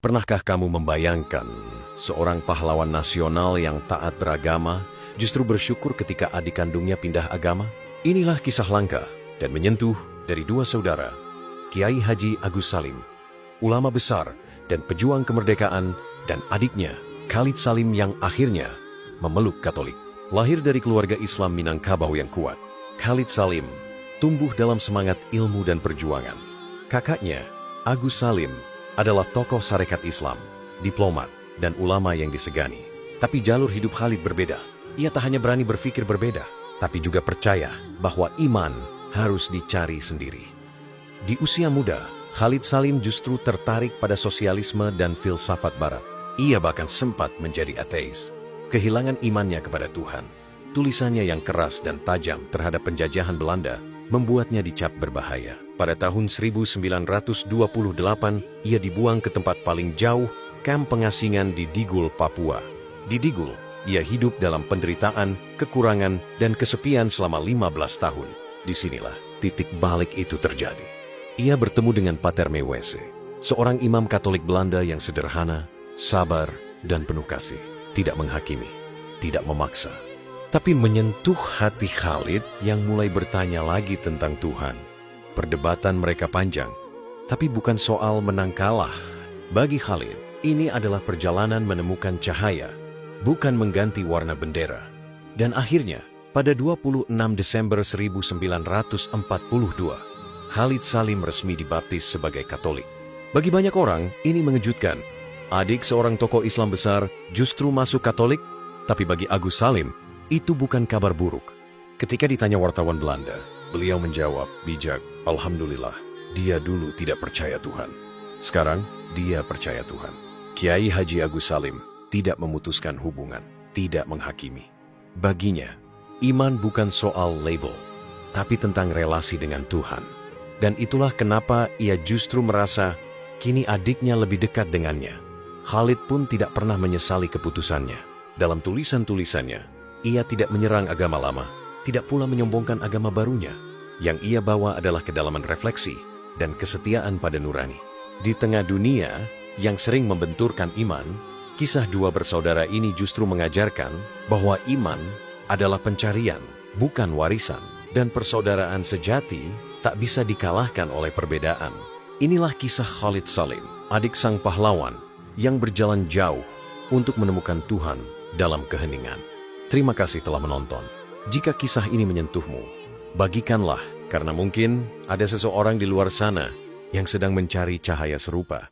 Pernahkah kamu membayangkan seorang pahlawan nasional yang taat beragama justru bersyukur ketika adik kandungnya pindah agama? Inilah kisah langka dan menyentuh dari dua saudara, Kiai Haji Agus Salim, ulama besar dan pejuang kemerdekaan, dan adiknya, Khalid Salim yang akhirnya memeluk Katolik. Lahir dari keluarga Islam Minangkabau yang kuat, Khalid Salim tumbuh dalam semangat ilmu dan perjuangan. Kakaknya, Agus Salim, adalah tokoh sarekat Islam, diplomat, dan ulama yang disegani. Tapi jalur hidup Khalid berbeda. Ia tak hanya berani berpikir berbeda, tapi juga percaya bahwa iman harus dicari sendiri. Di usia muda, Khalid Salim justru tertarik pada sosialisme dan filsafat barat. Ia bahkan sempat menjadi ateis. Kehilangan imannya kepada Tuhan. Tulisannya yang keras dan tajam terhadap penjajahan Belanda membuatnya dicap berbahaya. Pada tahun 1928, ia dibuang ke tempat paling jauh, kamp pengasingan di Digul, Papua. Di Digul, ia hidup dalam penderitaan, kekurangan, dan kesepian selama 15 tahun. Disinilah titik balik itu terjadi. Ia bertemu dengan Pater Mewese, seorang imam Katolik Belanda yang sederhana, sabar, dan penuh kasih. Tidak menghakimi, tidak memaksa, tapi menyentuh hati Khalid yang mulai bertanya lagi tentang Tuhan. Perdebatan mereka panjang, tapi bukan soal menang kalah. Bagi Khalid, ini adalah perjalanan menemukan cahaya, bukan mengganti warna bendera. Dan akhirnya, pada 26 Desember 1942, Khalid Salim resmi dibaptis sebagai Katolik. Bagi banyak orang, ini mengejutkan. Adik seorang tokoh Islam besar justru masuk Katolik, tapi bagi Agus Salim, itu bukan kabar buruk. Ketika ditanya wartawan Belanda, beliau menjawab bijak, "Alhamdulillah, dia dulu tidak percaya Tuhan. Sekarang, dia percaya Tuhan." Kiai Haji Agus Salim tidak memutuskan hubungan, tidak menghakimi. Baginya, iman bukan soal label, tapi tentang relasi dengan Tuhan. Dan itulah kenapa ia justru merasa kini adiknya lebih dekat dengannya. Khalid pun tidak pernah menyesali keputusannya. Dalam tulisan-tulisannya, ia tidak menyerang agama lama, tidak pula menyombongkan agama barunya. Yang ia bawa adalah kedalaman refleksi dan kesetiaan pada nurani. Di tengah dunia yang sering membenturkan iman, kisah dua bersaudara ini justru mengajarkan bahwa iman adalah pencarian, bukan warisan, dan persaudaraan sejati tak bisa dikalahkan oleh perbedaan. Inilah kisah Khalid Salim, adik sang pahlawan yang berjalan jauh untuk menemukan Tuhan dalam keheningan. Terima kasih telah menonton. Jika kisah ini menyentuhmu, bagikanlah, karena mungkin ada seseorang di luar sana yang sedang mencari cahaya serupa.